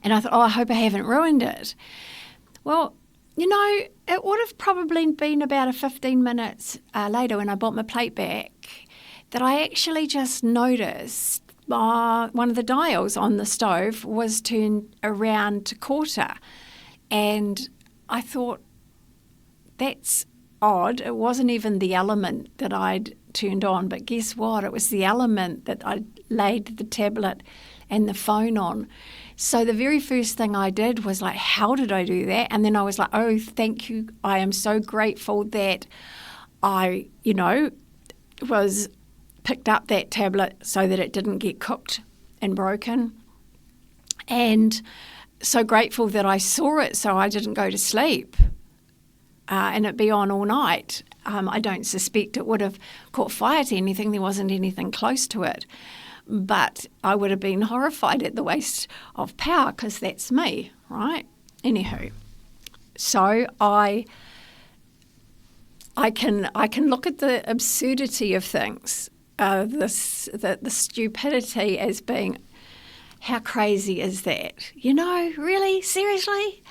And I thought, I hope I haven't ruined it. Well, it would have probably been about 15 minutes later when I brought my plate back that I actually just noticed one of the dials on the stove was turned around to quarter. And I thought, that's odd. It wasn't even the element that I'd turned on, but guess what? It was the element that I'd laid the tablet and the phone on. So the very first thing I did was like, how did I do that? And then I was like, oh, thank you. I am so grateful that I, picked up that tablet so that it didn't get cooked and broken. And so grateful that I saw it so I didn't go to sleep and it be on all night. I don't suspect it would have caught fire to anything. There wasn't anything close to it. But I would have been horrified at the waste of power because that's me, right? Anywho, so I can look at the absurdity of things, the stupidity as being, how crazy is that? Really? Seriously?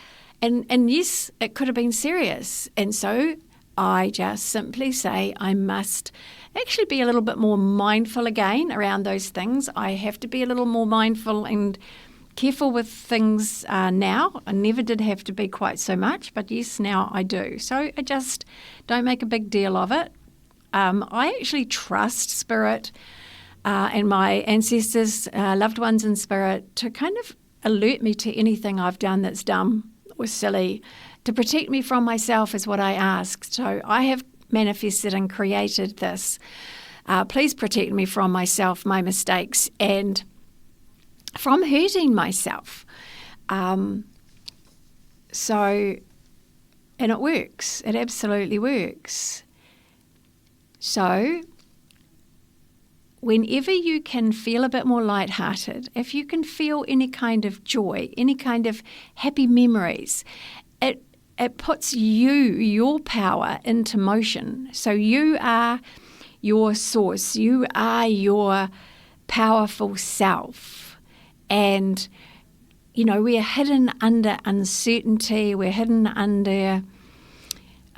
And yes, it could have been serious. And so I just simply say I must actually be a little bit more mindful again around those things. I have to be a little more mindful and careful with things now. I never did have to be quite so much, but yes, now I do. So I just don't make a big deal of it. I actually trust Spirit and my ancestors, loved ones in Spirit, to kind of alert me to anything I've done that's dumb or silly. To protect me from myself is what I ask. So I have manifested and created this. Please protect me from myself, my mistakes, and from hurting myself. And it works. It absolutely works. So whenever you can feel a bit more lighthearted, if you can feel any kind of joy, any kind of happy memories, it puts your power into motion. So you are your source. You are your powerful self. And, we are hidden under uncertainty. We're hidden under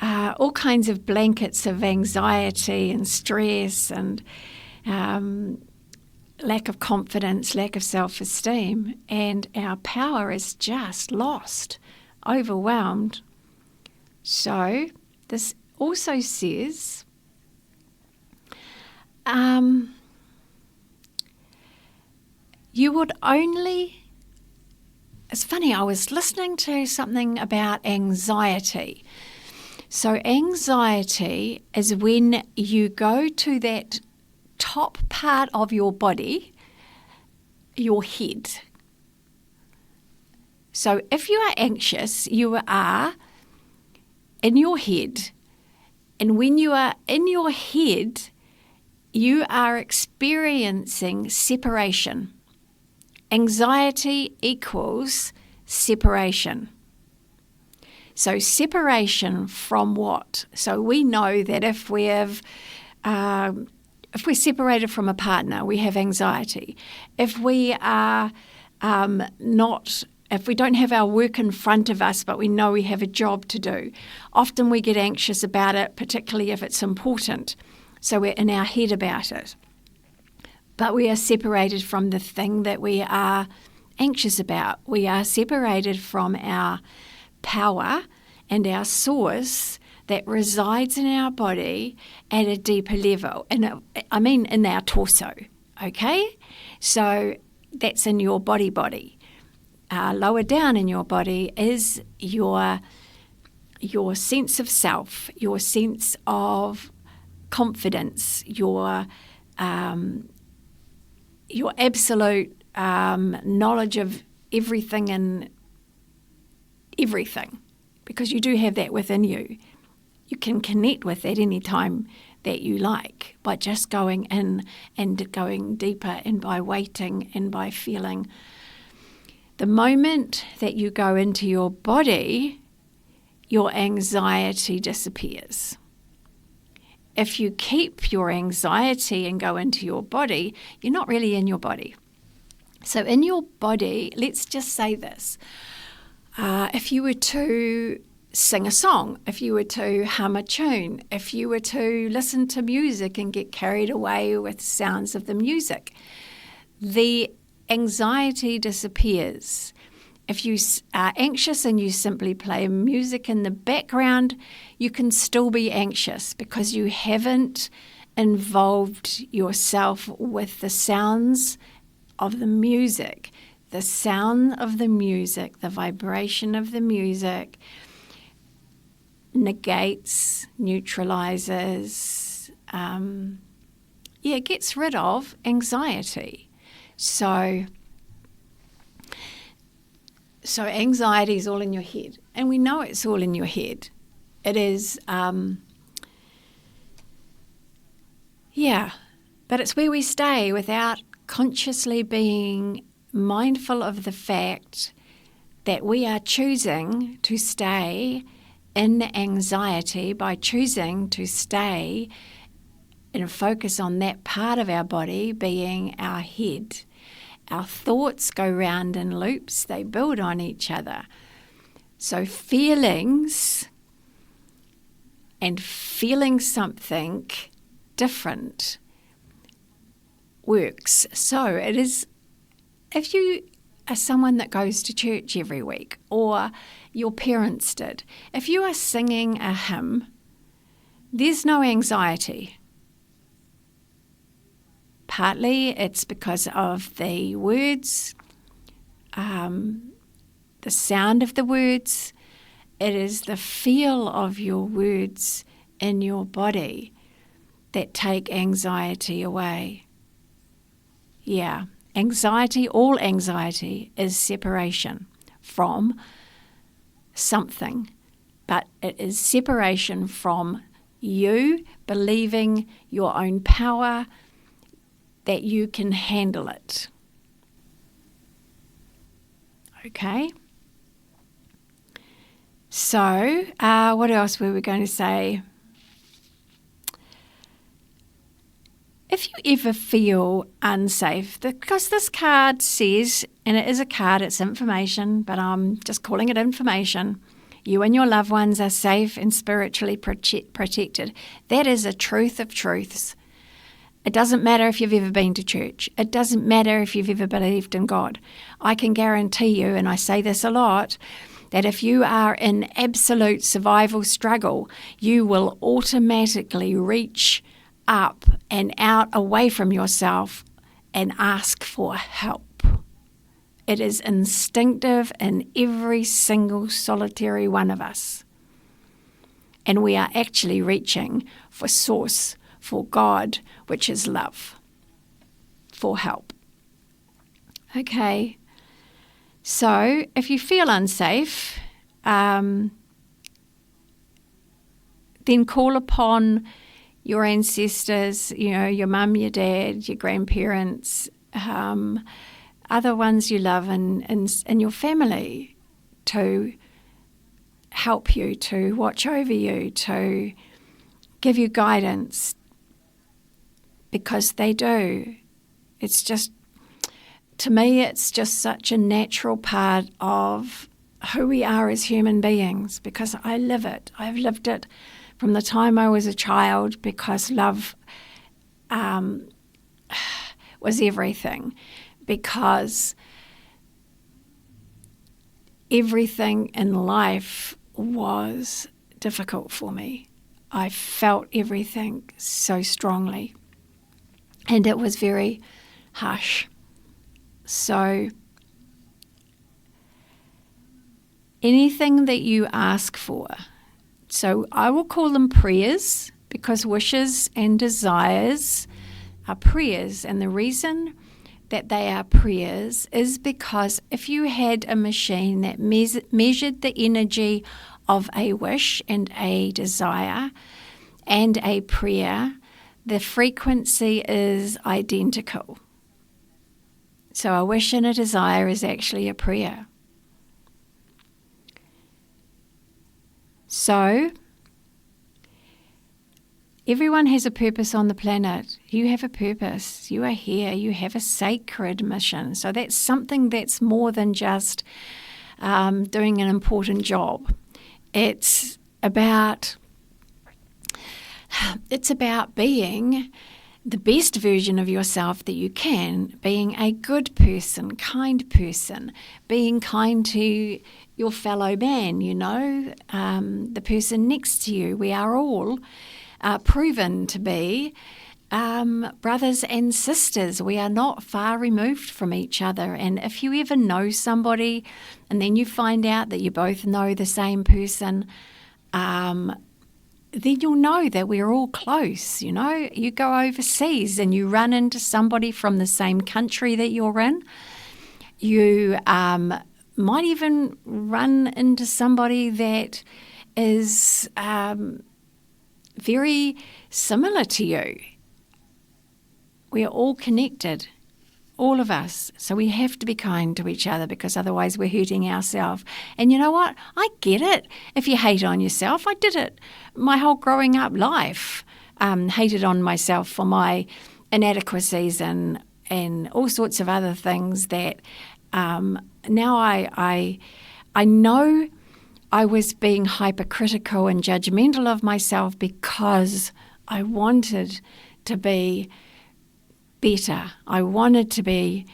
all kinds of blankets of anxiety and stress and lack of confidence, lack of self-esteem. And our power is just lost, overwhelmed. So this also says you would only, it's funny, I was listening to something about anxiety. So anxiety is when you go to that top part of your body, your head. So if you are anxious, you are in your head. And when you are in your head, you are experiencing separation. Anxiety equals separation. So separation from what? So we know that if we're separated from a partner, we have anxiety. If we are if we don't have our work in front of us, but we know we have a job to do, often we get anxious about it, particularly if it's important. So we're in our head about it. But we are separated from the thing that we are anxious about. We are separated from our power and our source that resides in our body at a deeper level. And in our torso, okay? So that's in your body. Lower down in your body is your sense of self, your sense of confidence, your absolute knowledge of everything and everything, because you do have that within you. You can connect with that any time that you like by just going in and going deeper and by waiting and by feeling. The moment that you go into your body, your anxiety disappears. If you keep your anxiety and go into your body, you're not really in your body. So in your body, let's just say this. If you were to sing a song, if you were to hum a tune, if you were to listen to music and get carried away with sounds of the music, the anxiety disappears. If you are anxious and you simply play music in the background, you can still be anxious because you haven't involved yourself with the sounds of the music. The sound of the music, the vibration of the music negates, neutralizes, gets rid of anxiety. So anxiety is all in your head, and we know it's all in your head. It is, but it's where we stay without consciously being mindful of the fact that we are choosing to stay in anxiety by choosing to stay and focus on that part of our body being our head. Our thoughts go round in loops, they build on each other. So feelings and feeling something different works. So it is, if you are someone that goes to church every week, or your parents did, if you are singing a hymn, there's no anxiety. Partly it's because of the words, the sound of the words. It is the feel of your words in your body that take anxiety away. Yeah, all anxiety is separation from something, but it is separation from you believing your own power, that you can handle it. Okay? So, what else were we going to say? If you ever feel unsafe, because this card says, and it is a card, it's information, but I'm just calling it information, you and your loved ones are safe and spiritually protected. That is a truth of truths. It doesn't matter if you've ever been to church. It doesn't matter if you've ever believed in God. I can guarantee you, and I say this a lot, that if you are in absolute survival struggle, you will automatically reach up and out away from yourself and ask for help. It is instinctive in every single solitary one of us. And we are actually reaching for Source, for God, which is love, for help. Okay, so if you feel unsafe, then call upon your ancestors, your mum, your dad, your grandparents, other ones you love in your family to help you, to watch over you, to give you guidance, because they do. It's just, to me, it's just such a natural part of who we are as human beings, because I live it. I've lived it from the time I was a child, because love was everything, because everything in life was difficult for me. I felt everything so strongly, and it was very harsh. So anything that you ask for, so I will call them prayers, because wishes and desires are prayers, and the reason that they are prayers is because if you had a machine that measured the energy of a wish and a desire and a prayer, the frequency is identical. So a wish and a desire is actually a prayer. So Everyone has a purpose on the planet. You have a purpose. You are here. You have a sacred mission. So that's something that's more than just doing an important job. It's about being the best version of yourself that you can, being a good person, being kind to your fellow man, the person next to you. We are all proven to be brothers and sisters. We are not far removed from each other. And if you ever know somebody and then you find out that you both know the same person, then you'll know that we're all close. You go overseas and you run into somebody from the same country that you're in. You might even run into somebody that is very similar to you. We are all connected, all of us. So we have to be kind to each other, because otherwise we're hurting ourselves. And you know what? I get it. If you hate on yourself, I did it my whole growing up life. Hated on myself for my inadequacies and all sorts of other things that now I know I was being hypercritical and judgmental of myself because I wanted to be better. I wanted to be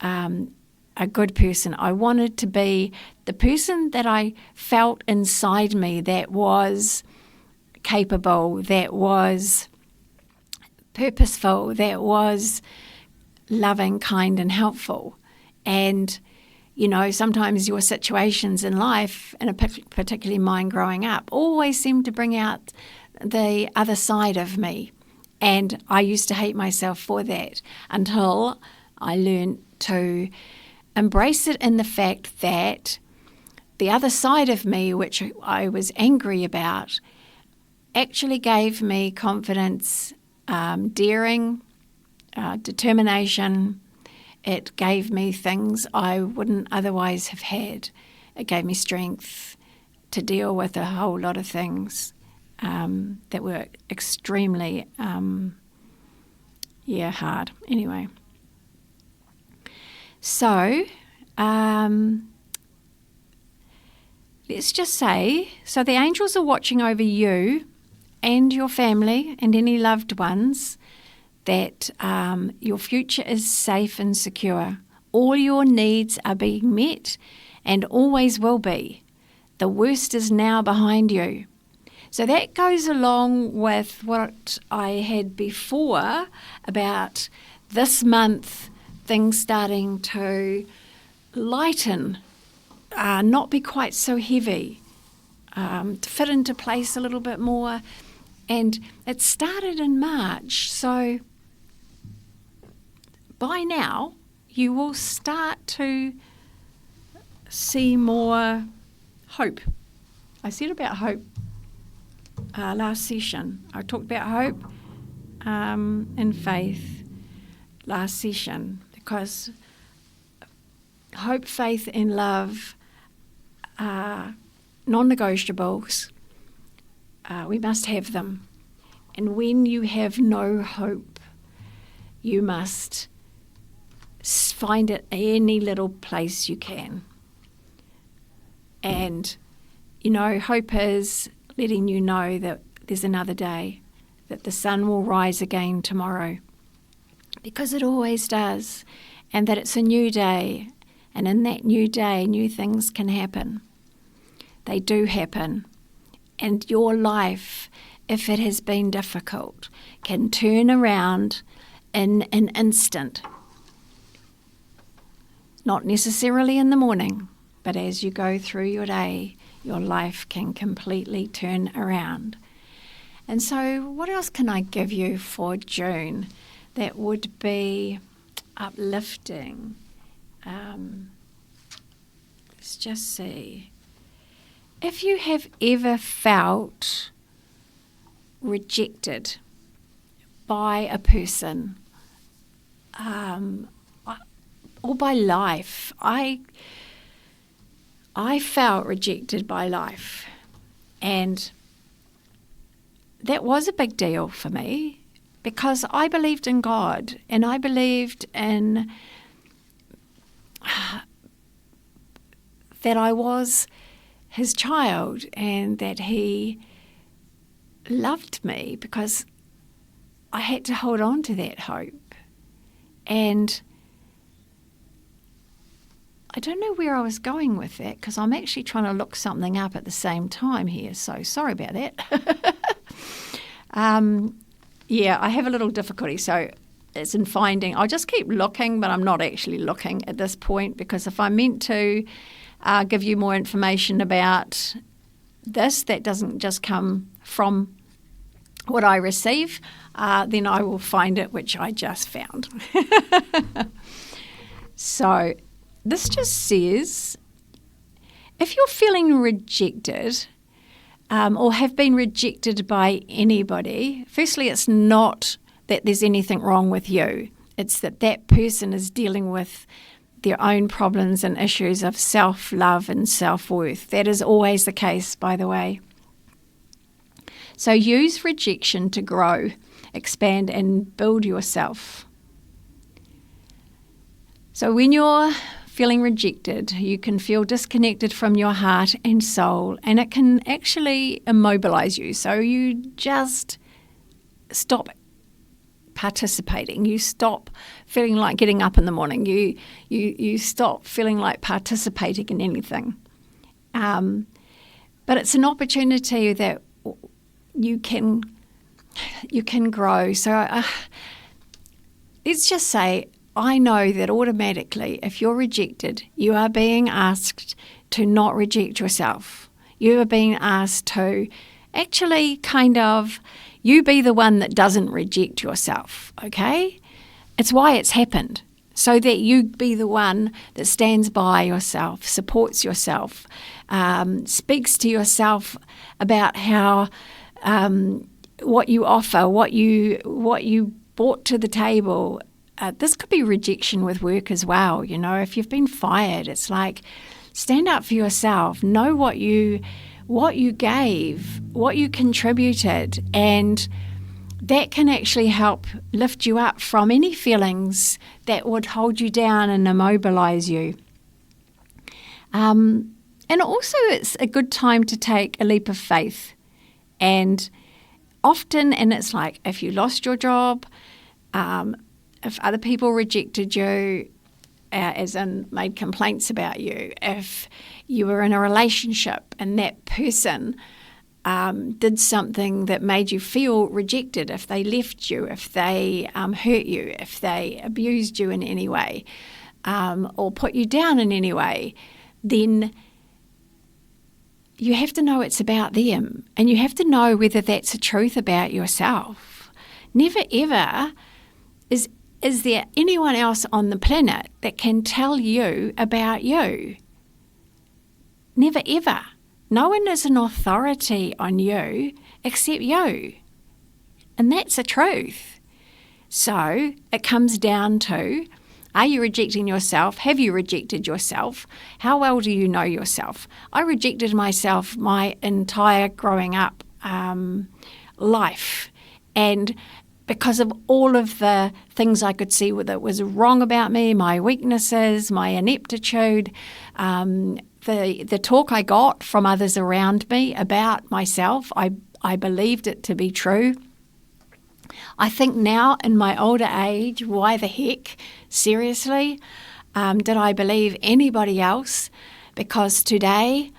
a good person. I wanted to be the person that I felt inside me that was capable, that was purposeful, that was loving, kind, and helpful. And sometimes your situations in life, and particularly mine growing up, always seem to bring out the other side of me. And I used to hate myself for that until I learned to embrace it in the fact that the other side of me, which I was angry about, actually gave me confidence, daring, determination. It gave me things I wouldn't otherwise have had. It gave me strength to deal with a whole lot of things that were extremely, hard. Anyway. So, let's just say, so the angels are watching over you and your family and any loved ones, that your future is safe and secure. All your needs are being met and always will be. The worst is now behind you. So that goes along with what I had before about this month, things starting to lighten, not be quite so heavy, to fit into place a little bit more. And it started in March, so by now you will start to see more hope. I said about hope last session. I talked about hope and faith last session, because hope, faith, and love are non-negotiables. We must have them. And when you have no hope, you must find it any little place you can. And, hope is letting you know that there's another day, that the sun will rise again tomorrow, because it always does, and that it's a new day, and in that new day, new things can happen. They do happen. And your life, if it has been difficult, can turn around in an instant. Not necessarily in the morning, but as you go through your day, your life can completely turn around. And so what else can I give you for June that would be uplifting? Let's just see. If you have ever felt rejected by a person or by life, I felt rejected by life, and that was a big deal for me because I believed in God and I believed in that I was his child and that he loved me, because I had to hold on to that hope. And I don't know where I was going with that, because I'm actually trying to look something up at the same time here, so sorry about that. Yeah, I have a little difficulty, so it's in finding. I'll just keep looking, but I'm not actually looking at this point, because if I'm meant to give you more information about this that doesn't just come from what I receive, then I will find it, which I just found. So this just says, if you're feeling rejected or have been rejected by anybody, firstly, it's not that there's anything wrong with you. It's that that person is dealing with their own problems and issues of self-love and self-worth. That is always the case, by the way. So use rejection to grow, expand, and build yourself. So when you're feeling rejected, you can feel disconnected from your heart and soul, and it can actually immobilize you. So you just stop participating. You stop feeling like getting up in the morning. You stop feeling like participating in anything. But it's an opportunity that you can grow. So let's just say, I know that automatically, if you're rejected, you are being asked to not reject yourself. You are being asked to actually you be the one that doesn't reject yourself, okay? It's why it's happened, so that you be the one that stands by yourself, supports yourself, speaks to yourself about how what you offer, what you brought to the table. This could be rejection with work as well. You know, if you've been fired, it's like, stand up for yourself. Know what you gave, what you contributed, and that can actually help lift you up from any feelings that would hold you down and immobilize you. And also, it's a good time to take a leap of faith. And often, and it's like, if you lost your job, if other people rejected you, as in made complaints about you, if you were in a relationship and that person did something that made you feel rejected, if they left you, if they hurt you, if they abused you in any way, or put you down in any way, then you have to know it's about them, and you have to know whether that's a truth about yourself. Never ever is there anyone else on the planet that can tell you about you. Never ever. No one is an authority on you except you. And that's the truth. So it comes down to, are you rejecting yourself? Have you rejected yourself? How well do you know yourself? I rejected myself my entire growing up life. And because of all of the things I could see that was wrong about me, my weaknesses, my ineptitude, the talk I got from others around me about myself, I believed it to be true. I think now in my older age, why the heck, seriously, did I believe anybody else? Because today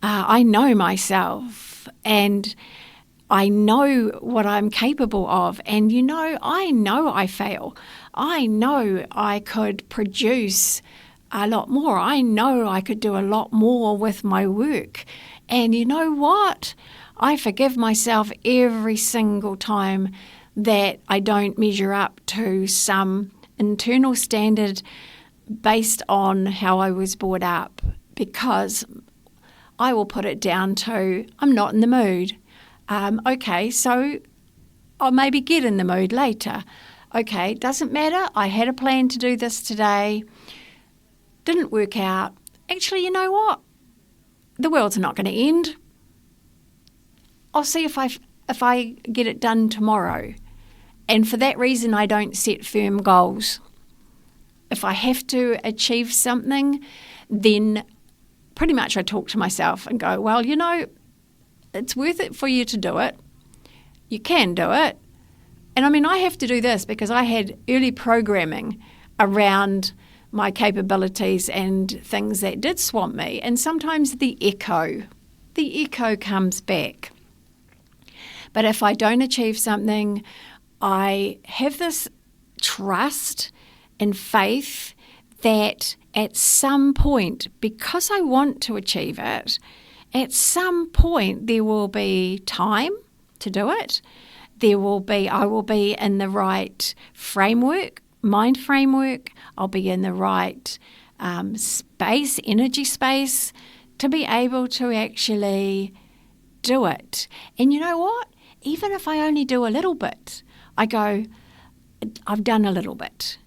I know myself, and I know what I'm capable of. And, I know I fail. I know I could produce a lot more. I know I could do a lot more with my work. And you know what? I forgive myself every single time that I don't measure up to some internal standard based on how I was brought up, because I will put it down to, I'm not in the mood. Okay, so I'll maybe get in the mood later. Okay, doesn't matter. I had a plan to do this today. Didn't work out. Actually, you know what? The world's not going to end. I'll see if if I get it done tomorrow. And for that reason, I don't set firm goals. If I have to achieve something, then pretty much I talk to myself and go, well, it's worth it for you to do it. You can do it. And I mean, I have to do this because I had early programming around my capabilities and things that did swamp me. And sometimes the echo comes back. But if I don't achieve something, I have this trust and faith that at some point, because I want to achieve it, at some point there will be time to do it. I will be in the right framework, mind framework. I'll be in the right space, energy space, to be able to actually do it. And you know what? Even if I only do a little bit, I go, I've done a little bit.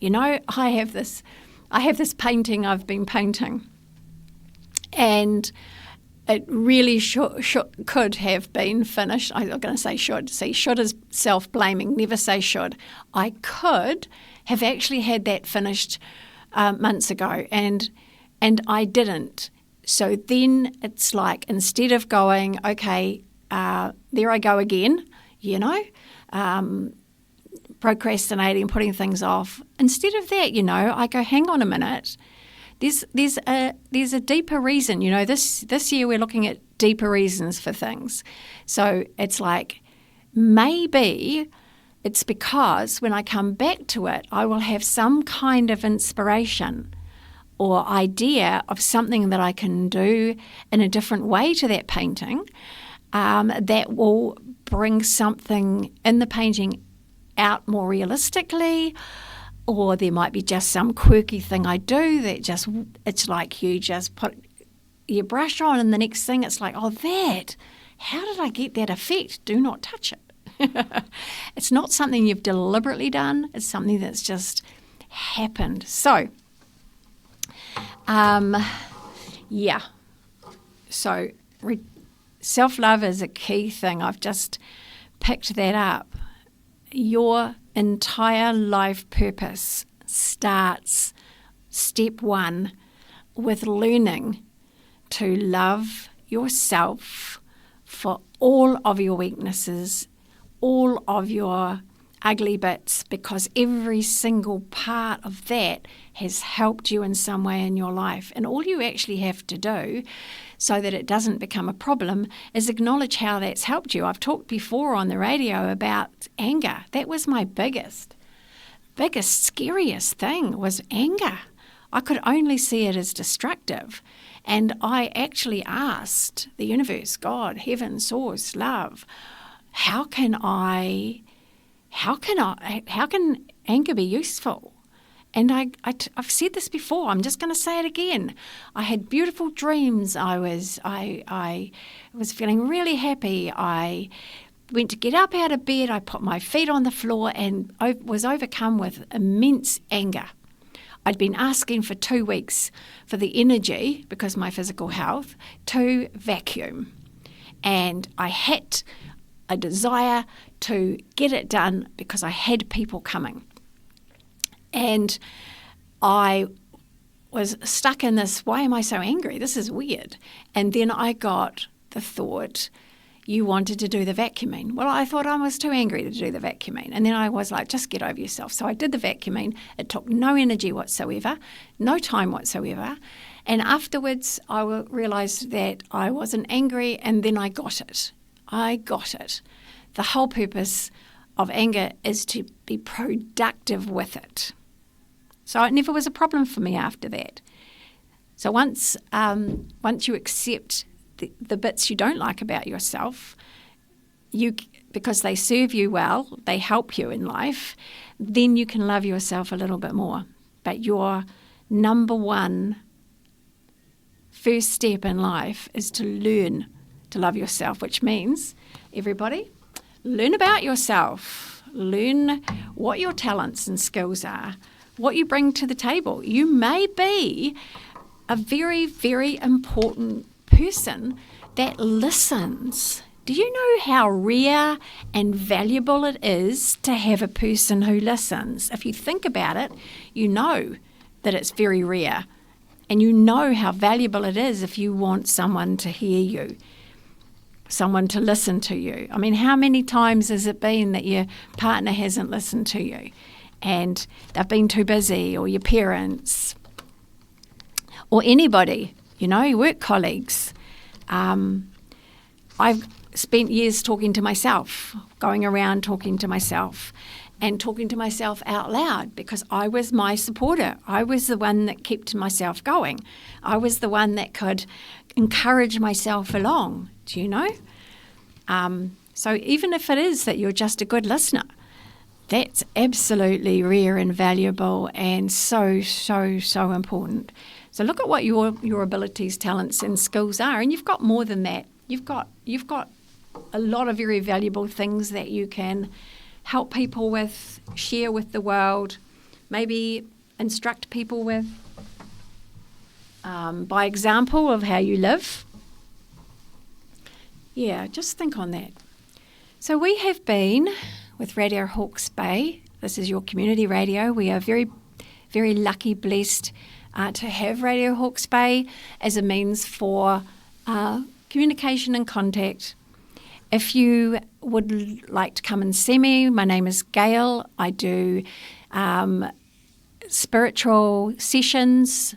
I have this painting I've been painting, and it really could have been finished. I'm going to say should. See, should is self-blaming. Never say should. I could have actually had that finished months ago, and I didn't. So then it's like, instead of going, okay, there I go again, procrastinating and putting things off. Instead of that, I go, hang on a minute. There's a deeper reason. This year we're looking at deeper reasons for things. So it's like, maybe it's because when I come back to it, I will have some kind of inspiration or idea of something that I can do in a different way to that painting, that will bring something in the painting out more realistically. Or there might be just some quirky thing I do that it's like you just put your brush on and the next thing it's like, how did I get that effect? Do not touch it. It's not something you've deliberately done. It's something that's just happened. So, So self-love is a key thing. I've just picked that up. Your entire life purpose starts, step one, with learning to love yourself for all of your weaknesses, all of your ugly bits, because every single part of that has helped you in some way in your life. And all you actually have to do so that it doesn't become a problem is acknowledge how that's helped you. I've talked before on the radio about anger. That was my biggest, scariest thing was anger. I could only see it as destructive. And I actually asked the universe, God, heaven, source, love, how can anger be useful? And I've said this before. I'm just going to say it again. I had beautiful dreams. I was feeling really happy. I went to get up out of bed. I put my feet on the floor and I was overcome with immense anger. I'd been asking for 2 weeks for the energy, because of my physical health, to vacuum. And I had a desire to get it done because I had people coming. And I was stuck in this, why am I so angry? This is weird. And then I got the thought, you wanted to do the vacuuming. Well, I thought I was too angry to do the vacuuming. And then I was like, just get over yourself. So I did the vacuuming. It took no energy whatsoever, no time whatsoever. And afterwards, I realised that I wasn't angry, and then I got it. The whole purpose of anger is to be productive with it. So it never was a problem for me after that. So once you accept the bits you don't like about yourself, because they serve you well, they help you in life, then you can love yourself a little bit more. But your number one first step in life is to learn to love yourself, which means, everybody, learn about yourself. Learn what your talents and skills are, what you bring to the table. You may be a very, very important person that listens Do you know how rare and valuable it is to have a person who listens? If you think about it, you know that it's very rare. And you know how valuable it is if you want someone to hear you, someone to listen to you. I mean, how many times has it been that your partner hasn't listened to you and they've been too busy, or your parents, or anybody, your work colleagues? I've spent years talking to myself, going around talking to myself and talking to myself out loud, because I was my supporter. I was the one that kept myself going. I was the one that could encourage myself along, do you know? So even if it is that you're just a good listener, that's absolutely rare and valuable and so, so, so important. So look at what your abilities, talents and skills are, and you've got more than that. You've got a lot of very valuable things that you can help people with, share with the world, maybe instruct people with, by example of how you live. Yeah, just think on that. So we have been with Radio Hawke's Bay. This is your community radio. We are very, very lucky, blessed to have Radio Hawke's Bay as a means for communication and contact. If you would like to come and see me, my name is Gaeil. I do spiritual sessions.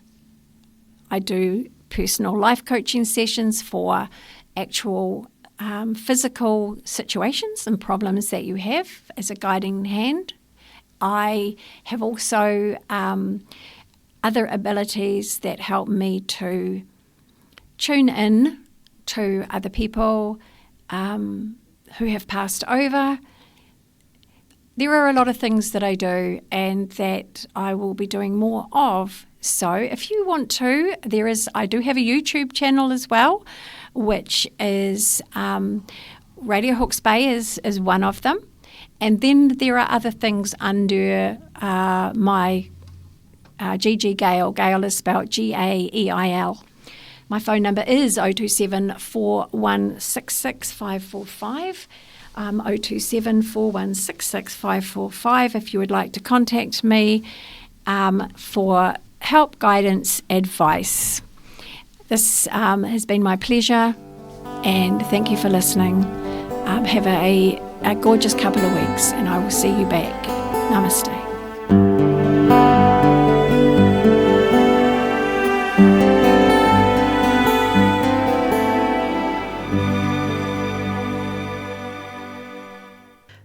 I do personal life coaching sessions for actual physical situations and problems that you have as a guiding hand. I have also other abilities that help me to tune in to other people who have passed over. There are a lot of things that I do and that I will be doing more of. So if you want to, I do have a YouTube channel as well, which is Radio Hawke's Bay is one of them. And then there are other things under my GG Gaeil. Gaeil is spelled Gaeil. My phone number is 027 4166 545. 027 4166 545 if you would like to contact me for help, guidance, advice. This has been my pleasure, and thank you for listening. Have a gorgeous couple of weeks, and I will see you back. Namaste.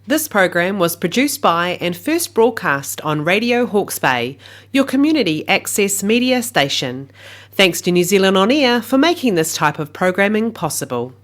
This program was produced by and first broadcast on Radio Hawke's Bay, your community access media station. Thanks to New Zealand On Air for making this type of programming possible.